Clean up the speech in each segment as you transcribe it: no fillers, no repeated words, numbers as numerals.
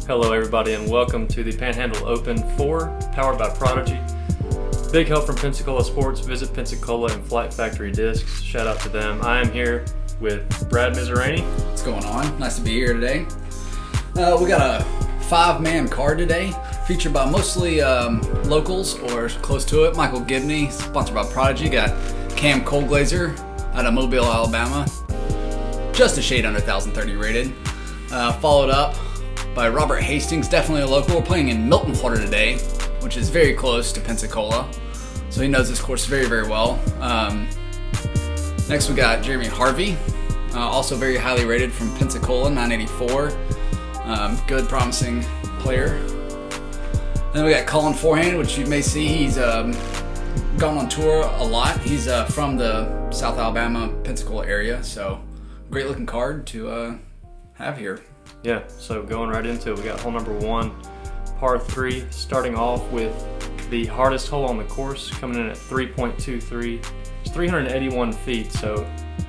Hello everybody and welcome to the Panhandle Open 4, powered by Prodigy. Big help from Pensacola Sports. Visit Pensacola and Flight Factory Discs. Shout out to them. I am here with Brad Mizerany. What's going on? Nice to be here today. We got a 5-man card today, featured by mostly locals or close to it. Michael Gibney, sponsored by Prodigy. Got Cam Colglazier out of Mobile, Alabama. Just a shade under 1,030 rated. Followed up by Robert Hastings, definitely a local. We're playing in Milton, Florida today, which is very close to Pensacola. So he knows this course very, very well. Next we got Harvey, also very highly rated from Pensacola, 984. Good, promising player. Then we got Colin Forehand, which you may see he's gone on tour a lot. He's from the South Alabama, Pensacola area, so great looking card to have here. Yeah, so going right into it, we got hole number 1, par 3, starting off with the hardest hole on the course, coming in at 3.23. It's 381 feet, so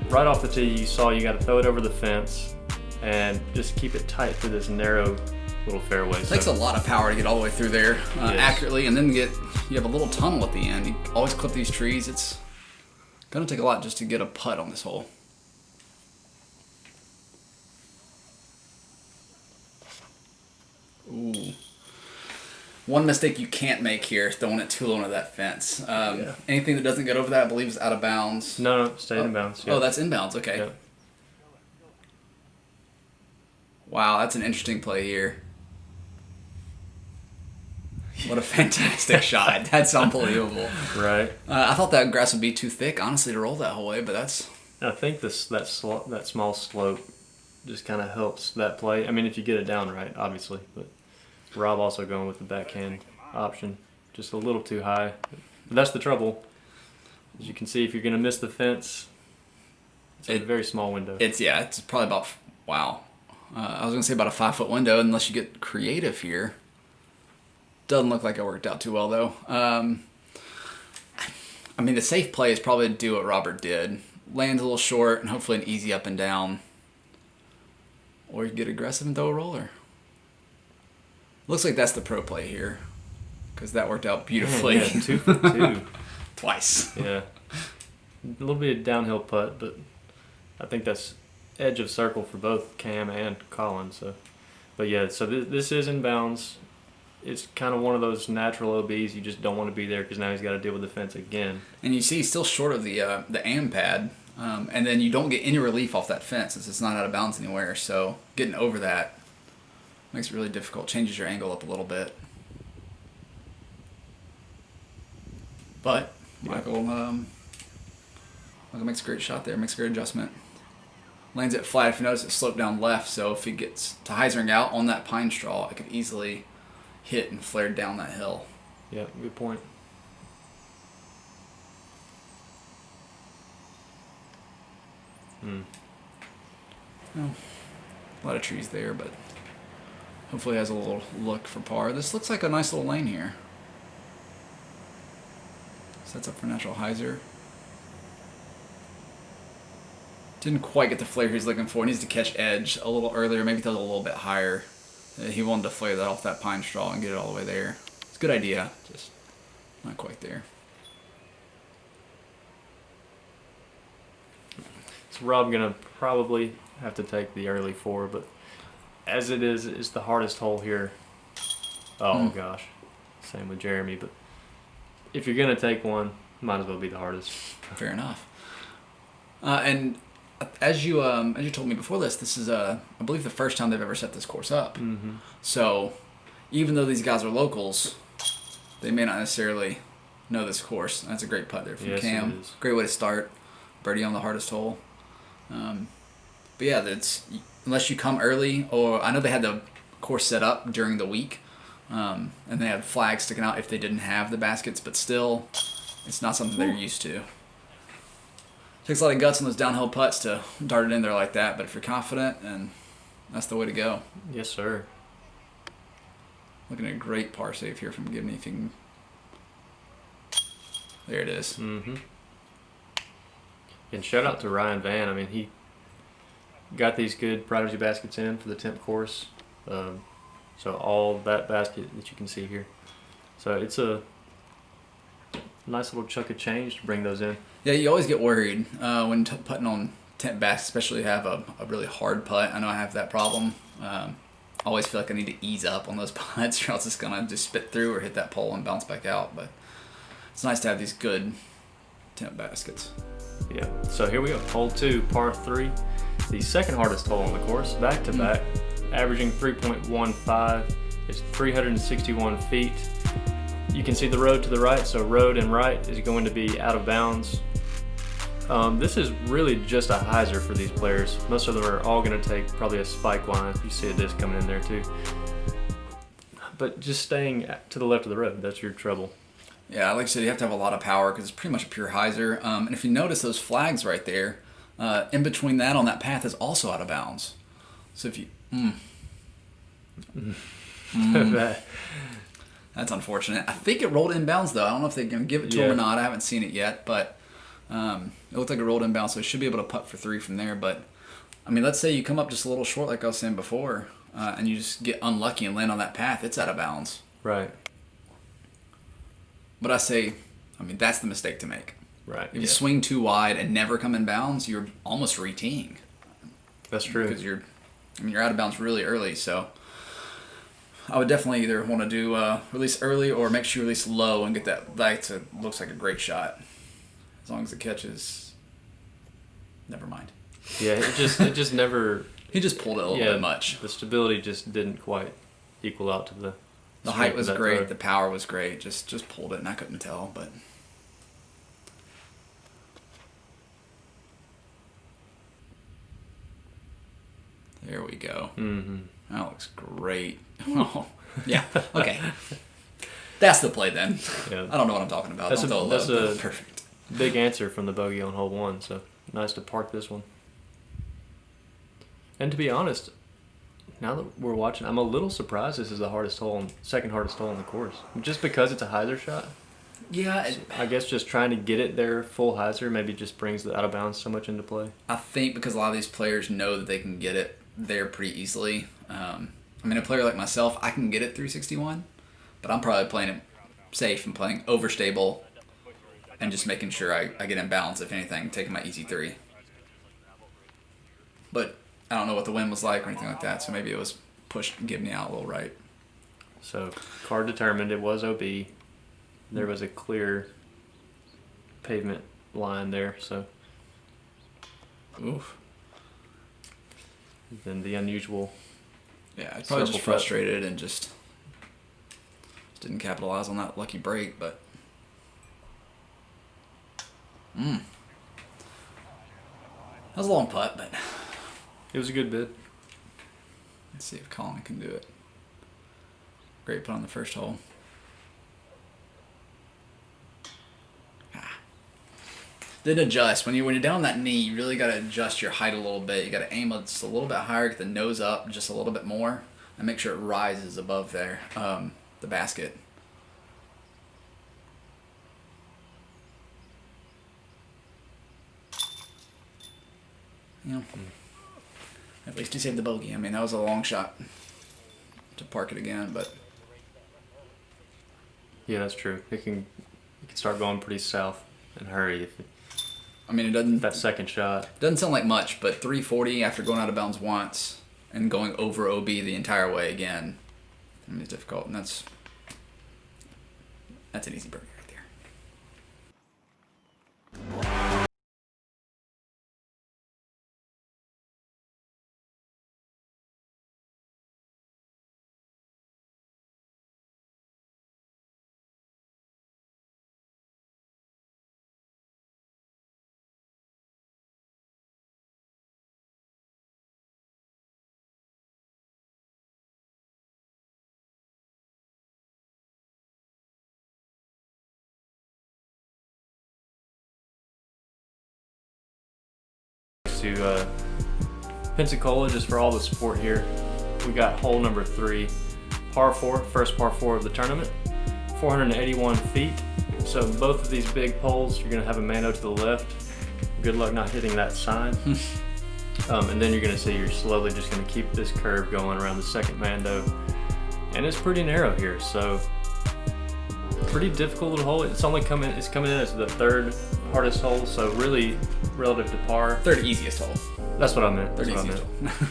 right off the tee you saw you got to throw it over the fence and just keep it tight to this narrow little fairway. It takes a lot of power to get all the way through there accurately, and then you have a little tunnel at the end. You always clip these trees. It's going to take a lot just to get a putt on this hole. Ooh. One mistake you can't make here is throwing it too low into that fence. Anything that doesn't get over that, I believe, is out of bounds. No, stay in bounds. Yeah. Oh, that's inbounds. Okay. Yeah. Wow, that's an interesting play here. What a fantastic shot. That's unbelievable. Right. I thought that grass would be too thick, honestly, to roll that whole way, but that's... I think that small slope just kind of helps that play. I mean, if you get it down right, obviously, but Rob also going with the backhand option, just a little too high. But that's the trouble. As you can see, if you're going to miss the fence, it's a very small window. It's probably about, wow. I was going to say about a 5-foot window, unless you get creative here. Doesn't look like it worked out too well, though. I mean, the safe play is probably to do what Robert did. Land a little short and hopefully an easy up and down. Or you get aggressive and throw a roller. Looks like that's the pro play here, because that worked out beautifully. Yeah, 2 for 2. Twice. Yeah. A little bit of downhill putt, but I think that's edge of circle for both Cam and Colin. So, but yeah, so this is in bounds. It's kind of one of those natural OBs. You just don't want to be there because now he's got to deal with the fence again. And you see he's still short of the AM pad, and then you don't get any relief off that fence since it's not out of bounds anywhere. So getting over that makes it really difficult. Changes your angle up a little bit. But Michael makes a great shot there. Makes a great adjustment. Lands it flat. If you notice, it sloped down left. So if he gets to hyzering out on that pine straw, it could easily hit and flared down that hill. Yeah, good point. Oh, a lot of trees there, but hopefully has a little look for par. This looks like a nice little lane here. Sets up for natural hyzer. Didn't quite get the flare he's looking for. Needs to catch edge a little earlier, maybe throw it a little bit higher. He wanted to flare that off that pine straw and get it all the way there. It's a good idea, just not quite there. So Rob gonna probably have to take the early 4, but as it is, it's the hardest hole here. Oh gosh, same with Jeremy. But if you're gonna take one, might as well be the hardest. Fair enough. And as you told me before this is I believe the first time they've ever set this course up. Mm-hmm. So even though these guys are locals, they may not necessarily know this course. That's a great putt there from Cam. It is. Great way to start. Birdie on the hardest hole. But yeah, that's unless you come early, or I know they had the course set up during the week, and they had flags sticking out if they didn't have the baskets, but still, it's not something they're used to. Takes a lot of guts on those downhill putts to dart it in there like that, but if you're confident, then that's the way to go. Yes, sir. Looking at a great par save here from Gibney. If you can... There it is. Mm-hmm. And shout out to Ryan Van. I mean, he got these good Prodigy baskets in for the Temp course. So all that basket that you can see here. So it's a nice little chunk of change to bring those in. Yeah, you always get worried when putting on Temp bass, especially have a really hard putt. I know I have that problem. I always feel like I need to ease up on those putts or else it's going to just spit through or hit that pole and bounce back out. But it's nice to have these good Temp baskets. Yeah, so here we go. Hole 2, par 3. The second hardest hole on the course, back to back, averaging 3.15. It's 361 feet. You can see the road to the right, so road and right is going to be out of bounds. This is really just a hyzer for these players. Most of them are all going to take probably a spike line. You see a disc coming in there too. But just staying to the left of the road, that's your trouble. Yeah, like I said, you have to have a lot of power because it's pretty much a pure hyzer. And if you notice those flags right there, in between that on that path is also out of bounds. So if you... That's unfortunate. I think it rolled inbounds though. I don't know if they're going to give it to him or not. I haven't seen it yet, but it looked like it rolled inbounds, so it should be able to putt for 3 from there. But I mean, let's say you come up just a little short, like I was saying before, and you just get unlucky and land on that path. It's out of bounds. Right. But I mean, that's the mistake to make. Right. If you swing too wide and never come in bounds, you're almost re-teeing. That's true. Because you're out of bounds really early, so I would definitely either want to do release early or make sure you release low and get that back to looks like a great shot. As long as the catch is, never mind. Yeah, it just never. He just pulled it a little bit much. The stability just didn't quite equal out to the. The height was great. The power was great. Just pulled it, and I couldn't tell, but. There we go. Mm-hmm. That looks great. Oh, yeah. Okay. That's the play then. Yeah. I don't know what I'm talking about. That's a perfect. Big answer from the bogey on hole 1. So nice to park this one. And to be honest, now that we're watching, I'm a little surprised this is the second hardest hole on the course. Just because it's a hyzer shot. Yeah. I guess just trying to get it there full hyzer maybe just brings the out of bounds so much into play. I think because a lot of these players know that they can get it there pretty easily. I mean, a player like myself, I can get it 361, but I'm probably playing it safe and playing overstable and just making sure I get in balance, if anything, taking my easy 3. But I don't know what the wind was like or anything like that, so maybe it was pushed Gibney out a little right. So card determined it was OB. There was a clear pavement line there, so. Oof. Then the unusual. Yeah, I probably just frustrated and just didn't capitalize on that lucky break, but. That was a long putt, but. It was a good bid. Let's see if Colin can do it. Great putt on the first hole. Didn't adjust. When you're down on that knee, you really got to adjust your height a little bit. You got to aim just a little bit higher, get the nose up just a little bit more, and make sure it rises above there, the basket. You know, at least he saved the bogey. I mean, that was a long shot to park it again, but yeah, that's true. It can start going pretty south and hurry if it. I mean, it doesn't. That second shot doesn't sound like much, but 340 after going out of bounds once and going over OB the entire way again. I mean, it's difficult, and that's an easy birdie right there. To Pensacola, just for all the support here. We got hole number 3, par 4, first par 4 of the tournament, 481 feet. So both of these big poles, you're gonna have a mano to the left. Good luck not hitting that sign. And then you're gonna see you're slowly just gonna keep this curve going around the second mando. and it's pretty narrow here, so pretty difficult little hole. It's coming in as the third hardest hole, so really relative to par. Third easiest hole. That's what I meant. Third easiest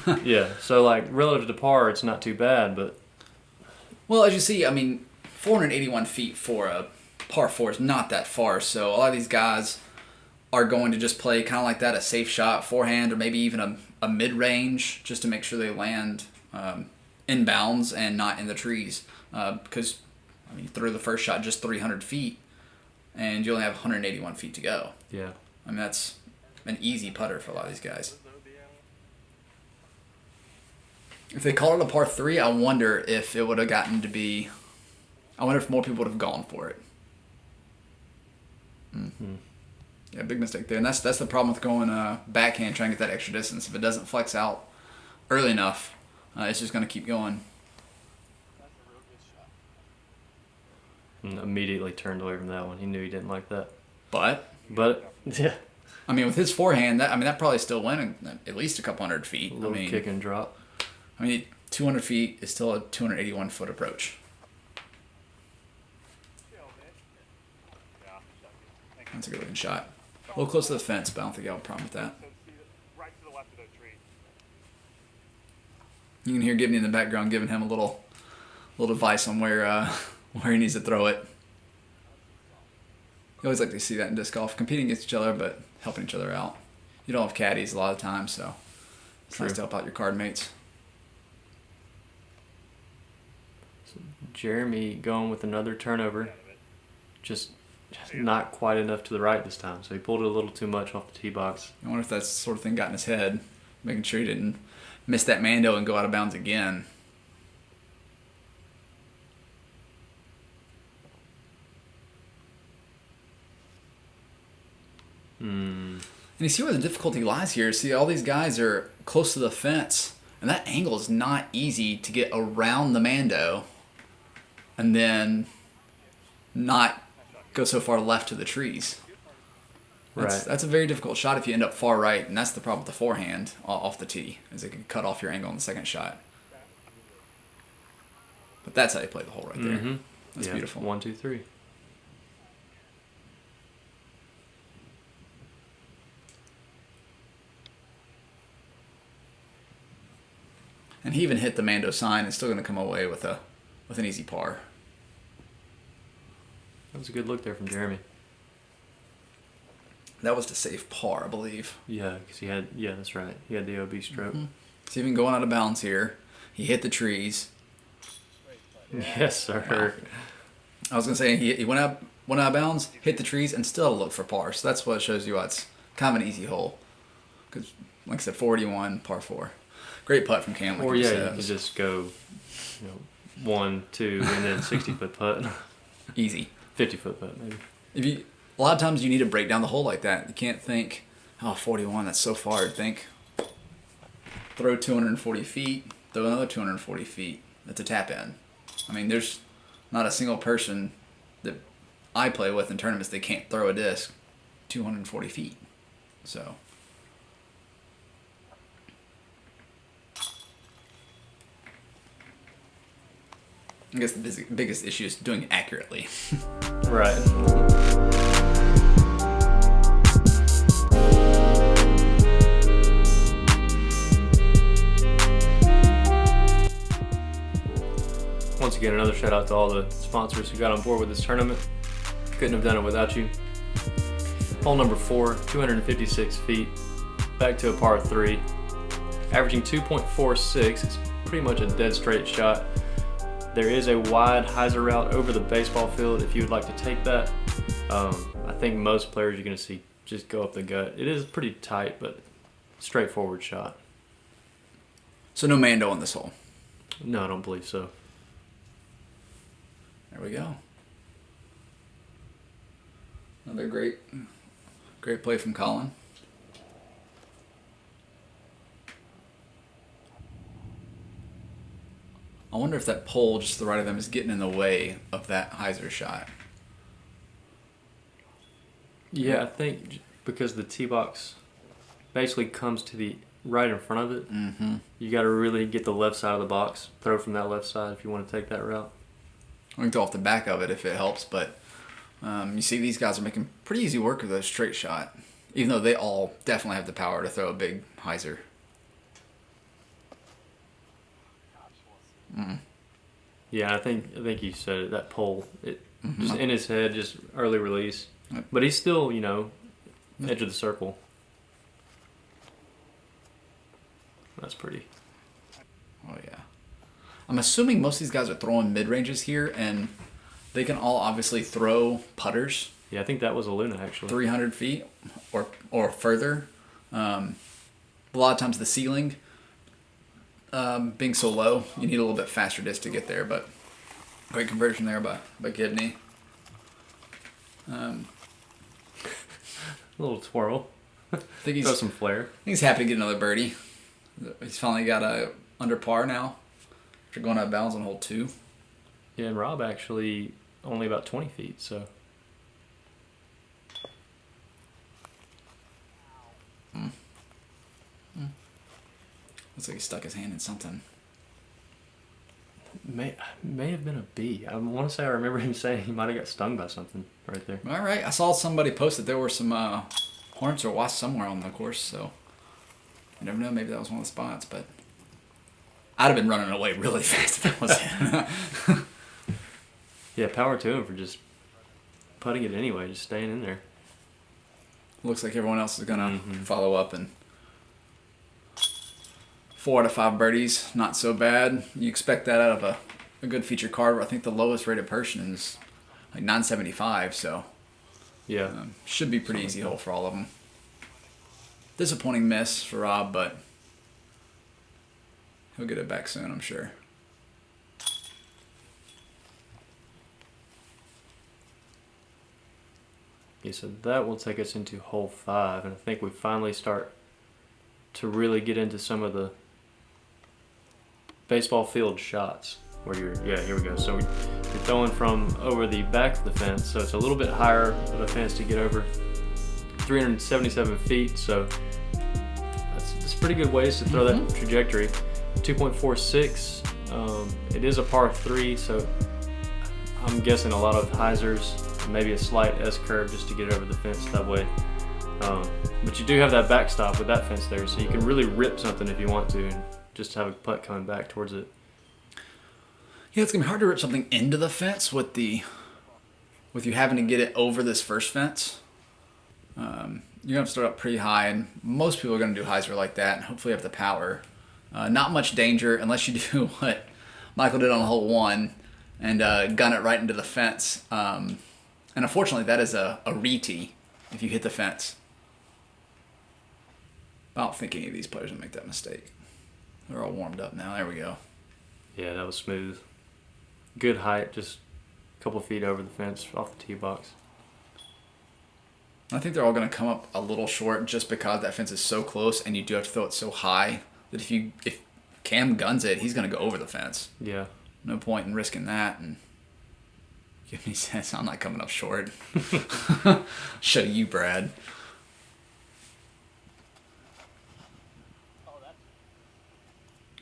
hole. Yeah, so like relative to par, it's not too bad, but well, as you see, I mean, 481 feet for a par 4 is not that far. So a lot of these guys are going to just play kind of like that, a safe shot, forehand, or maybe even a mid-range, just to make sure they land in bounds and not in the trees. Because I mean, you throw the first shot just 300 feet, and you only have 181 feet to go. yeah. I mean, that's an easy putter for a lot of these guys. If they called it a par 3, I wonder if it would have gotten to be... I wonder if more people would have gone for it. Mm-hmm. Yeah, big mistake there. And that's the problem with going backhand, trying to get that extra distance. If it doesn't flex out early enough, it's just going to keep going. And immediately turned away from that one. He knew he didn't like that. But yeah. I mean, with his forehand, that probably still went at least a couple hundred feet. A little kick and drop. I mean, 200 feet is still a 281-foot approach. That's a good looking shot. A little close to the fence, but I don't think I have a problem with that. You can hear Gibney in the background giving him a little advice on where he needs to throw it. You always like to see that in disc golf, competing against each other, but helping each other out. You don't have caddies a lot of times, so it's nice to help out your card mates. Jeremy going with another turnover, just not quite enough to the right this time. So he pulled it a little too much off the tee box. I wonder if that sort of thing got in his head, making sure he didn't miss that Mando and go out of bounds again. And you see where the difficulty lies here. See, all these guys are close to the fence, and that angle is not easy to get around the Mando and then not go so far left to the trees. That's a very difficult shot if you end up far right, and that's the problem with the forehand off the tee, is it can cut off your angle on the second shot. But that's how you play the hole right there. Mm-hmm. That's beautiful. 1, 2, 3. And he even hit the Mando sign and still going to come away with an easy par. That was a good look there from Jeremy. That was to save par, I believe. Yeah, because that's right. He had the OB stroke. Mm-hmm. So even going out of bounds here, he hit the trees. Yes, sir. Wow. I was going to say, he went out of bounds, hit the trees, and still looked for par. So that's what shows you why it's kind of an easy hole. Because, like I said, 41, par 4. Great putt from Cam. Or, you could just go 1, 2, and then 60-foot putt. Easy. 50-foot putt, maybe. A lot of times you need to break down the hole like that. You can't think, 41, that's so far. Think, throw 240 feet, throw another 240 feet. That's a tap in. I mean, there's not a single person that I play with in tournaments that can't throw a disc 240 feet. So... I guess the biggest issue is doing it accurately. Right. Once again, another shout out to all the sponsors who got on board with this tournament. Couldn't have done it without you. Hole number 4, 256 feet, back to a par 3, averaging 2.46. It's pretty much a dead straight shot. There is a wide hyzer route over the baseball field if you would like to take that. I think most players you're going to see just go up the gut. It is pretty tight, but straightforward shot. So no Mando on this hole? No, I don't believe so. There we go. Another great play from Colin. I wonder if that pole just to the right of them is getting in the way of that hyzer shot. Yeah, I think because the tee box basically comes to the right in front of it. Mm-hmm. You got to really get the left side of the box, throw from that left side if you want to take that route. We can throw off the back of it if it helps, but you see these guys are making pretty easy work of a straight shot, even though they all definitely have the power to throw a big hyzer. Yeah, I think you said it. That pole, it just Mm-hmm. in his head, just early release. Yep. But he's still, edge of the circle. That's pretty. Oh yeah. I'm assuming most of these guys are throwing mid ranges here, and they can all obviously throw putters Yeah, I think that was a Luna actually. 300 feet or further. A lot of times the ceiling being so low, you need a little bit faster disc to get there, but great conversion there by Gibney. A little twirl. I think Throw some flair. he's happy to get another birdie. He's finally got a under par now after going out of bounds on hole 2. Yeah, and Rob actually only about 20 feet, so. Looks like he stuck his hand in something. May have been a bee. I want to say I remember him saying he might have got stung by something right there. All right, I saw somebody post that there were some hornets or wasps somewhere on the course, so you never know. Maybe that was one of the spots, but I'd have been running away really fast if that was it. Yeah, power to him for just putting it anyway, just staying in there. Looks like everyone else is gonna follow up, and 4 out of 5 birdies, not so bad. You expect that out of a good feature card, where I think the lowest rated person is like 975, so Yeah. should be pretty easy hole for all of them. Disappointing miss for Rob, but he'll get it back soon, I'm sure. Yeah, so that will take us into hole 5, and I think we finally start to really get into some of the baseball field shots where here we go. So you're throwing from over the back of the fence, so it's a little bit higher of a fence to get over. 377 feet, so that's pretty good ways to throw that trajectory. 2.46, it is a par 3, so I'm guessing a lot of hyzers, maybe a slight S-curve just to get over the fence that way. But you do have that backstop with that fence there, so you can really rip something if you want to and just have a putt coming back towards it. Yeah, it's gonna be hard to rip something into the fence with you having to get it over this first fence. You're gonna have to start up pretty high, and most people are gonna do hyzer like that, and hopefully have the power. Not much danger unless you do what Michael did on hole 1 and gun it right into the fence. And unfortunately, that is a re-tee if you hit the fence. I don't think any of these players will make that mistake. They're all warmed up now. There we go. Yeah, that was smooth. Good height, just a couple feet over the fence off the tee box. I think they're all going to come up a little short just because that fence is so close, and you do have to throw it so high that if Cam guns it, he's going to go over the fence. Yeah. No point in risking that. And Gibney says, I'm not coming up short. Show you, Brad.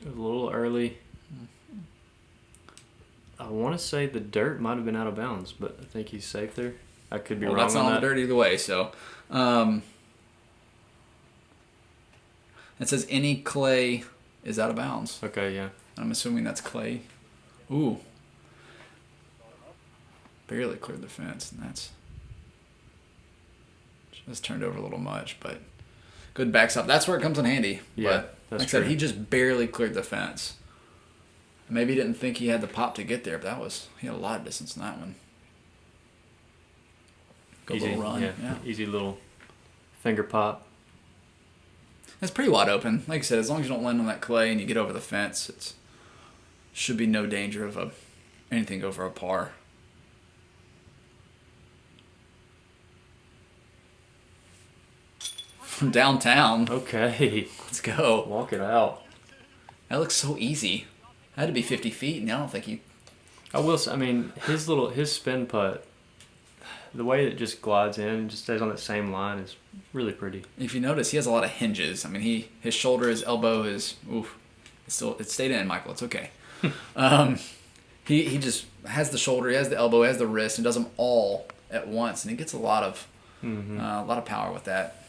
It was a little early. I want to say the dirt might have been out of bounds, but I think he's safe there. I could be wrong That's on not on that. the dirt either way. So it says any clay is out of bounds. Okay, yeah. I'm assuming that's clay. Ooh. Barely cleared the fence, and that's just turned over a little much, but good backstop. That's where it comes in handy. Yeah, but that's like I said, true. he just barely cleared the fence. Maybe he didn't think he had the pop to get there, but he had a lot of distance in that one. Good Easy, little run. yeah. Easy little finger pop. It's pretty wide open. Like I said, as long as you don't land on that clay and you get over the fence, it should be no danger of anything over a par. From downtown. Okay. Let's go. Walk it out. That looks so easy. That had to be 50 feet, and I don't think you... I will say, I mean, his spin putt the way it just glides in and just stays on that same line is really pretty. If you notice, he has a lot of hinges. I mean, his shoulder, his elbow, it stayed in, Michael. It's okay. He just has the shoulder, he has the elbow, he has the wrist, and does them all at once, and he gets a lot of power with that.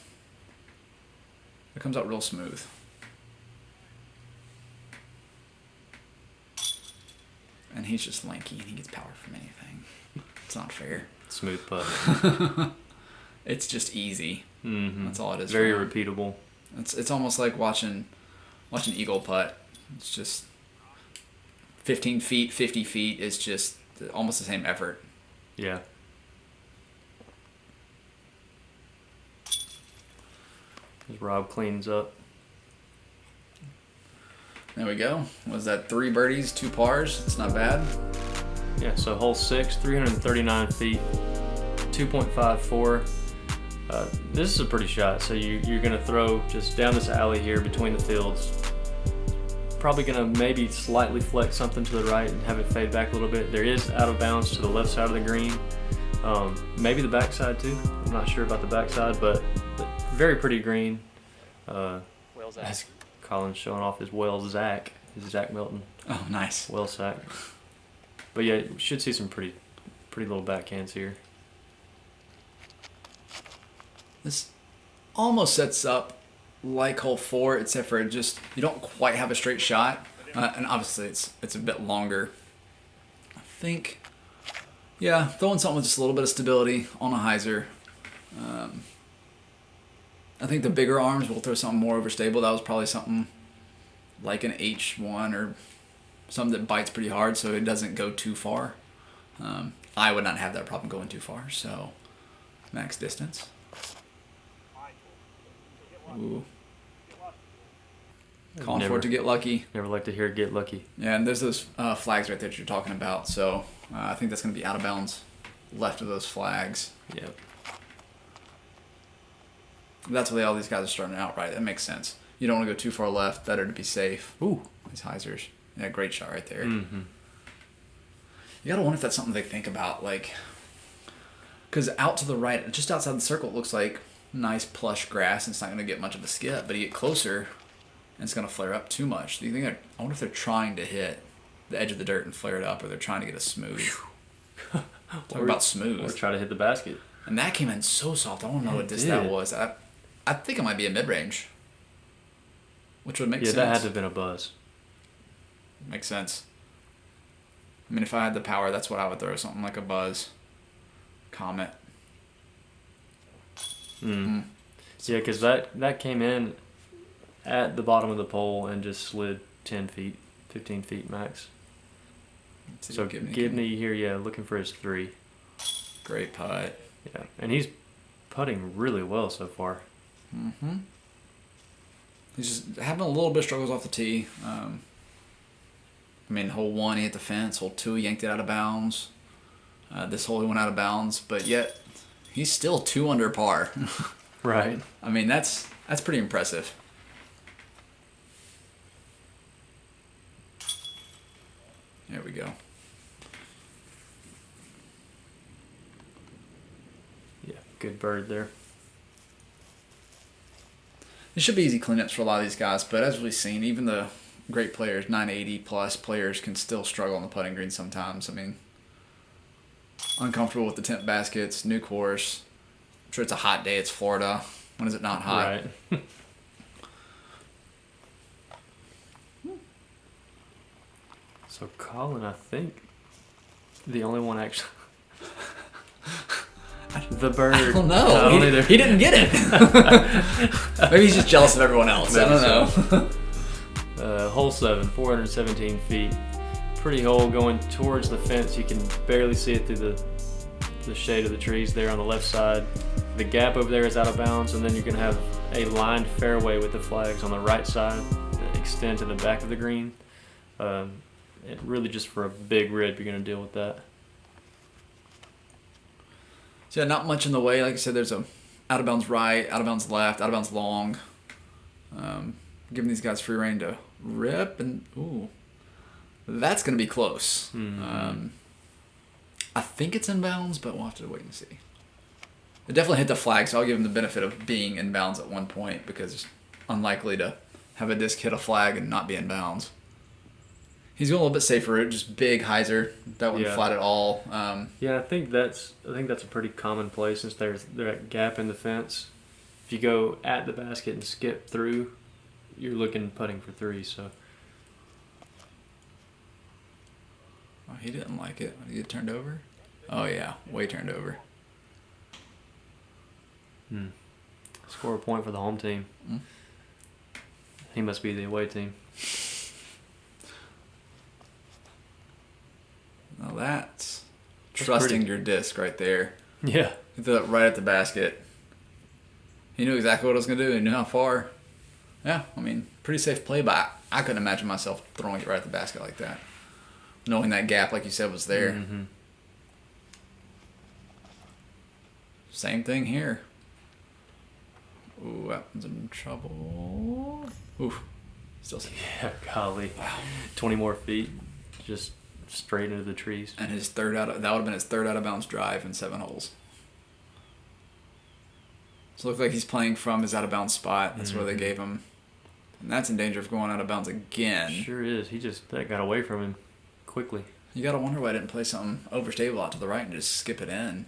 It comes out real smooth. And he's just lanky, and he gets power from anything. It's not fair. Smooth putt. It's just easy. That's all it is. Very repeatable. It's almost like watching eagle putt. It's just 15 feet, 50 feet is just almost the same effort. Yeah. As Rob cleans up. There we go. Was that 3 birdies, 2 pars? It's not bad. Yeah, so hole 6, 339 feet, 2.54. This is a pretty shot. So you're going to throw just down this alley here between the fields. Probably going to maybe slightly flex something to the right and have it fade back a little bit. There is out of bounds to the left side of the green. Maybe the backside too. I'm not sure about the backside, but very pretty green. As Colin's showing off his Zach Milton. Oh, nice. Well sack. But yeah, we should see some pretty little backhands here. This almost sets up like hole 4, except for just you don't quite have a straight shot, and obviously it's a bit longer. I think, yeah, throwing something with just a little bit of stability on a hyzer. I think the bigger arms will throw something more overstable. That was probably something like an H1 or something that bites pretty hard, so it doesn't go too far. I would not have that problem going too far, so max distance. Ooh. Calling for it to get lucky. Never like to hear get lucky. Yeah, and there's those flags right there that you're talking about, so I think that's going to be out of bounds left of those flags. Yep. That's the way all these guys are starting out, right? That makes sense. You don't want to go too far left. Better to be safe. Ooh. These hyzers. Yeah, great shot right there. Mm-hmm. You got to wonder if that's something they think about, like, because out to the right, just outside the circle, it looks like nice plush grass, and it's not going to get much of a skip, but you get closer, and it's going to flare up too much. Do you think? I wonder if they're trying to hit the edge of the dirt and flare it up, or they're trying to get a smooth. Talk about smooth. Or try to hit the basket. And that came in so soft. I don't know what that was. I think it might be a mid-range, which would make sense. Yeah, that had to have been a buzz. Makes sense. I mean, if I had the power, that's what I would throw. Something like a buzz. Comet. Yeah, because that came in at the bottom of the pole and just slid 10 feet, 15 feet max. So Gibney here, yeah, looking for his 3. Great putt. Yeah, and he's putting really well so far. Mm-hmm. He's just having a little bit of struggles off the tee. I mean, hole 1, he hit the fence. Hole 2, he yanked it out of bounds. This hole, he went out of bounds. But yet, he's still 2 under par. Right. I mean, that's pretty impressive. There we go. Yeah, good bird there. It should be easy cleanups for a lot of these guys, but as we've seen, even the great players, 980 plus players, can still struggle on the putting green sometimes. I mean, uncomfortable with the temp baskets, new course. I'm sure it's a hot day. It's Florida. When is it not hot? Right. So Colin, I think, the only one actually. The bird. I don't know. He didn't get it. Maybe he's just jealous of everyone else. Maybe I don't know. Hole 7, 417 feet. Pretty hole going towards the fence. You can barely see it through the shade of the trees there on the left side. The gap over there is out of bounds, and then you're going to have a lined fairway with the flags on the right side that extend to the back of the green. And really just for a big rip, you're going to deal with that. So yeah, not much in the way. Like I said, there's a out of bounds right, out of bounds left, out of bounds long. Giving these guys free rein to rip, and ooh, that's going to be close. Mm-hmm. I think it's in bounds, but we'll have to wait and see. It definitely hit the flag, so I'll give him the benefit of being in bounds at one point because it's unlikely to have a disc hit a flag and not be in bounds. He's going a little bit safer route, just big hyzer. That wasn't flat at all. Yeah, I think that's a pretty common play since there's that gap in the fence. If you go at the basket and skip through, you're looking putting for 3. So. Oh, he didn't like it. Did he get turned over? Oh yeah, way turned over. Score a point for the home team. He must be the away team. Now that's trusting your disc right there. Yeah. He threw it right at the basket. He knew exactly what I was going to do. He knew how far. Yeah, I mean, pretty safe play, but I couldn't imagine myself throwing it right at the basket like that. Knowing that gap, like you said, was there. Mm-hmm. Same thing here. Ooh, that one's in trouble. Oof. Still safe. Yeah, golly. Wow. 20 more feet, just straight into the trees. And that would have been his third out of bounds drive in 7 holes. So it looks like he's playing from his out of bounds spot. That's where they gave him. And that's in danger of going out of bounds again. Sure is. That got away from him quickly. You got to wonder why I didn't play something overstable out to the right and just skip it in.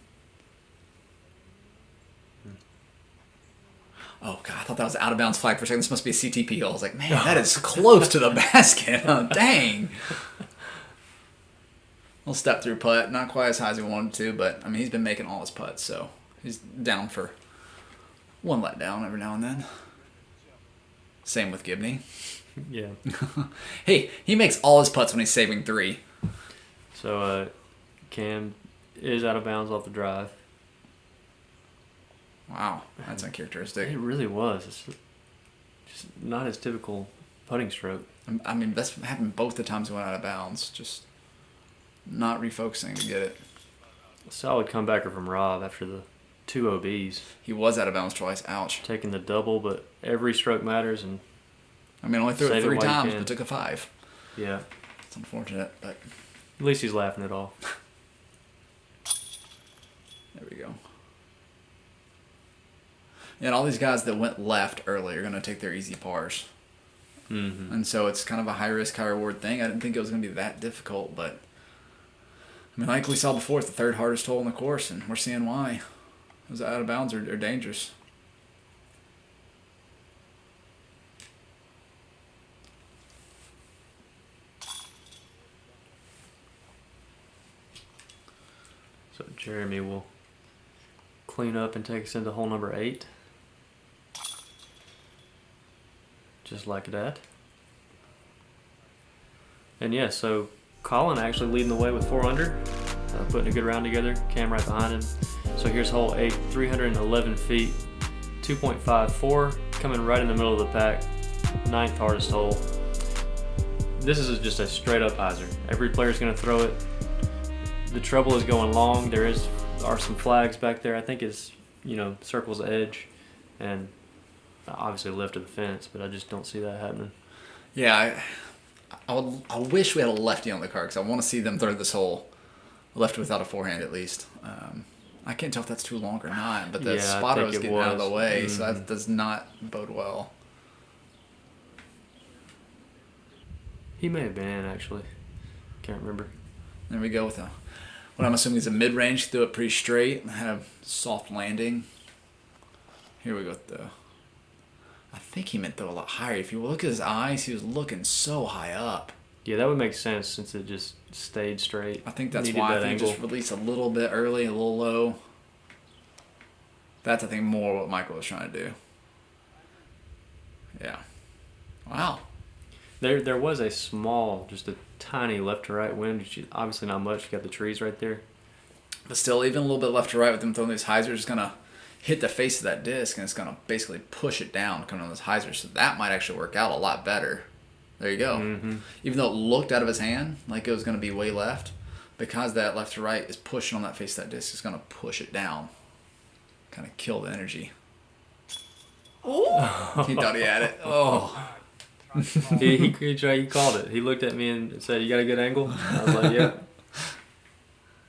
Oh, God, I thought that was out of bounds flag for a second. This must be a CTP hole. I was like, man, that is close to the basket. Oh, dang. Little step through putt. Not quite as high as he wanted to, but, I mean, he's been making all his putts, so he's down for one letdown every now and then. Same with Gibney. Yeah. Hey, he makes all his putts when he's saving 3. So, Cam is out of bounds off the drive. Wow, that's uncharacteristic. It really was. It's just not his typical putting stroke. I mean, that's happened both the times he went out of bounds. Just not refocusing to get it. A solid comebacker from Rob after the 2 OBs. He was out of bounds twice. Ouch. Taking the double, but every stroke matters. And I mean, only threw it 3 times, but took a 5. Yeah. It's unfortunate, but at least he's laughing it off. There we go. Yeah, and all these guys that went left early are going to take their easy pars. Mm-hmm. And so it's kind of a high-risk, high-reward thing. I didn't think it was going to be that difficult, but I mean, like we saw before, it's the 3rd hardest hole in the course, and we're seeing why. Those out of bounds are dangerous. So Jeremy will clean up and take us into hole number 8. Just like that. And yeah, so Colin actually leading the way with 4 under, putting a good round together. Cam right behind him. So here's hole 8, 311 feet, 2.54, coming right in the middle of the pack, 9th hardest hole. This is just a straight up hyzer. Every player's going to throw it. The trouble is going long. There are some flags back there. I think it's, circle's edge and obviously left of the fence, but I just don't see that happening. Yeah, I wish we had a lefty on the card because I want to see them throw this hole left without a forehand at least. I can't tell if that's too long or not, but the spotter was getting out of the way, so that does not bode well. He may have been, actually. Can't remember. There we go with what I'm assuming is a mid-range. Threw it pretty straight and had a soft landing. Here we go with I think he meant throw a lot higher. If you look at his eyes, he was looking so high up. Yeah, that would make sense since it just stayed straight. I think that's why. I think just release a little bit early, a little low. That's, I think, more what Michael was trying to do. Yeah. Wow. There was a small, just a tiny left to right wind, which is obviously not much. You got the trees right there. But still, even a little bit left to right with them throwing these hyzers, it's going to hit the face of that disc, and it's going to basically push it down coming on those hyzers. So that might actually work out a lot better. There you go. Mm-hmm. Even though it looked out of his hand like it was going to be way left, because that left to right is pushing on that face of that disc, it's going to push it down. Kind of kill the energy. Oh! He thought he had it. Oh. he called it. He looked at me and said, "You got a good angle?" I was like, "Yeah."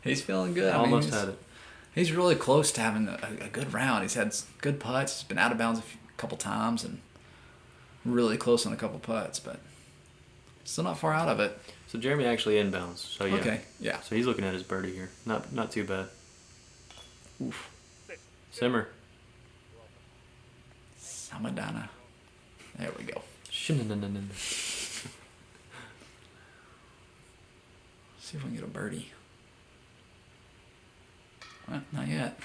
He's feeling good. Almost had it. He's really close to having a good round. He's had good putts. He's been out of bounds a couple times and really close on a couple putts, but still not far out of it. So Jeremy actually inbounds. So yeah. Okay, yeah. So he's looking at his birdie here. Not too bad. Oof. Simmer. Samadana. There we go. See See if we can get a birdie. Well, not yet.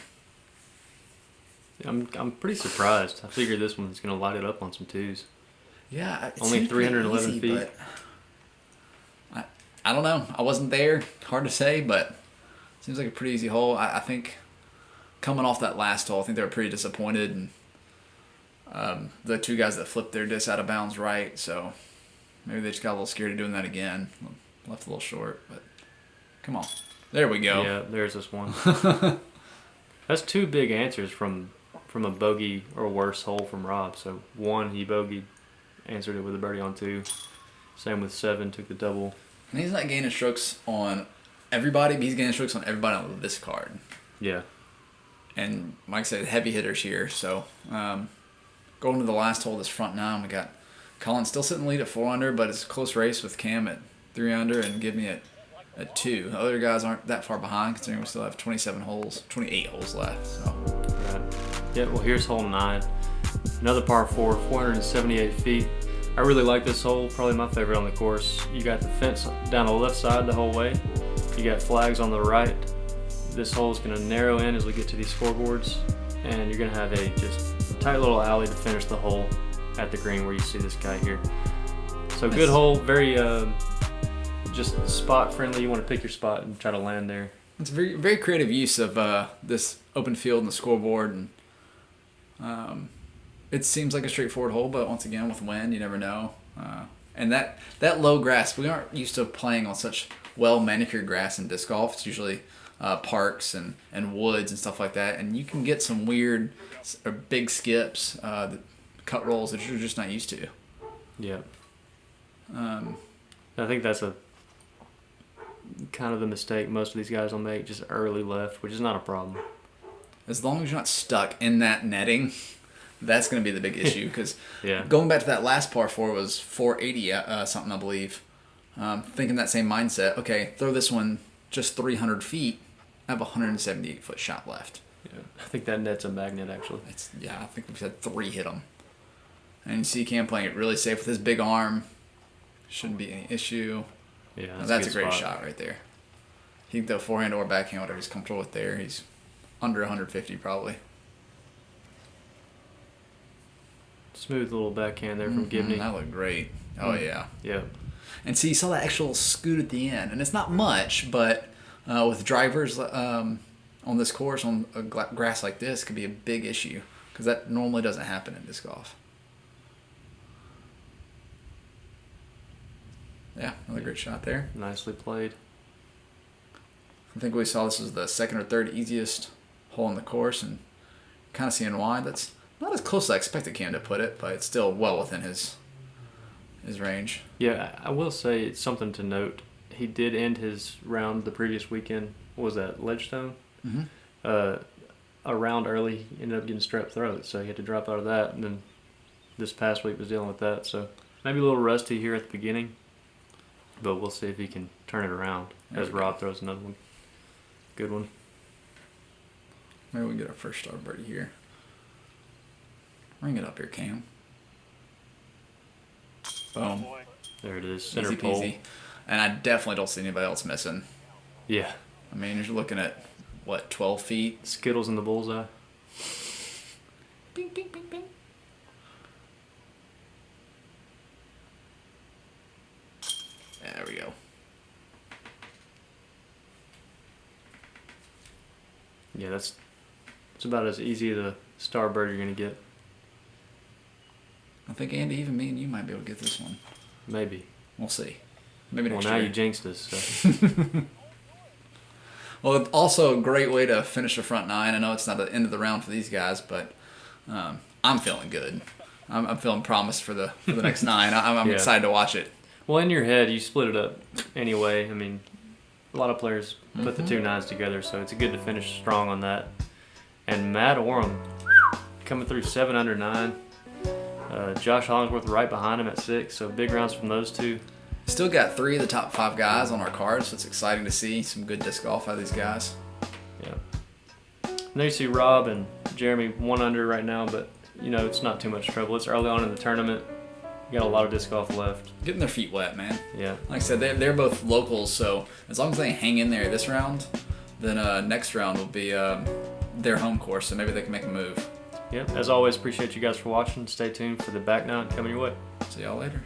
I'm pretty surprised. I figured this one's gonna light it up on some twos. Yeah, it Only seemed pretty 311 easy, feet. but I don't know. I wasn't there. Hard to say, but seems like a pretty easy hole. I think coming off that last hole, I think they were pretty disappointed, and the two guys that flipped their disc out of bounds right, so maybe they just got a little scared of doing that again. Left a little short, but come on. There we go. Yeah, there's this one. That's two big answers from a bogey or worse hole from Rob. So one, he bogeyed, answered it with a birdie on two. Same with 7, took the double. And he's not gaining strokes on everybody, but he's gaining strokes on everybody on this card. Yeah. And Mike said heavy hitters here. So going to the last hole, this front 9, we got Colin still sitting in the lead at 4 under, but it's a close race with Cam at 3 under and Gibney at 2. The other guys aren't that far behind considering we still have 28 holes left. So. Right. Yeah, well here's hole 9. Another par 4, 478 feet. I really like this hole, probably my favorite on the course. You got the fence down the left side the whole way. You got flags on the right. This hole is going to narrow in as we get to these scoreboards. And you're going to have a just tight little alley to finish the hole at the green where you see this guy here. So good hole, very just spot friendly. You want to pick your spot and try to land there. It's a very, very creative use of this open field and the scoreboard, and it seems like a straightforward hole, but once again, with wind, you never know. And that low grass, we aren't used to playing on such well manicured grass in disc golf. It's usually parks and woods and stuff like that, and you can get some weird or big skips, cut rolls that you're just not used to. Yeah. I think that's a kind of the mistake most of these guys will make, just early left, which is not a problem. As long as you're not stuck in that netting, that's going to be the big issue. Because yeah. Going back to that last par 4 was 480 something, I believe. Thinking that same mindset. Okay, throw this one just 300 feet. I have a 178-foot shot left. Yeah, I think that net's a magnet actually. I think we've had 3 hit them. And you see Cam playing it really safe with his big arm. Shouldn't be any issue. Yeah, that's a great shot right there. He can throw forehand or backhand, whatever he's comfortable with there. He's under 150 probably. Smooth little backhand there from Gibney. That looked great. Oh, yeah. Yeah. And see, you saw that actual scoot at the end. And it's not much, but with drivers on this course, on a grass like this, could be a big issue. Because that normally doesn't happen in disc golf. Yeah, another great shot there. Nicely played. I think we saw this was the 2nd or 3rd easiest hole in the course, and kind of seeing why. That's not as close as I expected Cam to put it, but it's still well within his range. Yeah, I will say it's something to note. He did end his round the previous weekend. What was that, Ledgestone? Mm-hmm. A round early, he ended up getting strep throat, so he had to drop out of that. And then this past week was dealing with that, so maybe a little rusty here at the beginning. But we'll see if he can turn it around as Rob throws another one. Good one. Maybe we can get our first star birdie here. Ring it up here, Cam. Boom. There it is. Center Easy pole. peasy. And I definitely don't see anybody else missing. Yeah. I mean, you're looking at, 12 feet? Skittles in the bullseye. Bing, bing, bing, bing. There we go. Yeah, it's about as easy as a star bird you're going to get. I think Andy, even me and you might be able to get this one. Maybe. We'll see. Maybe next year. Well, now you jinxed us. So. Well, also a great way to finish the front 9. I know it's not the end of the round for these guys, but I'm feeling good. I'm feeling promised for the next 9. I'm excited to watch it. Well, in your head, you split it up anyway. I mean, a lot of players put the 2 9s together, so it's good to finish strong on that. And Matt Oram coming through 7 under 9. Josh Hollingsworth right behind him at 6, so big rounds from those two. Still got 3 of the top 5 guys on our card, so it's exciting to see some good disc golf out of these guys. Yeah. And there you see Rob and Jeremy 1 under right now, but it's not too much trouble. It's early on in the tournament. You got a lot of disc golf left. Getting their feet wet, man. Yeah. Like I said, they're both locals, so as long as they hang in there this round, then next round will be their home course, so maybe they can make a move. Yeah. As always, appreciate you guys for watching. Stay tuned for the back nine coming your way. See y'all later.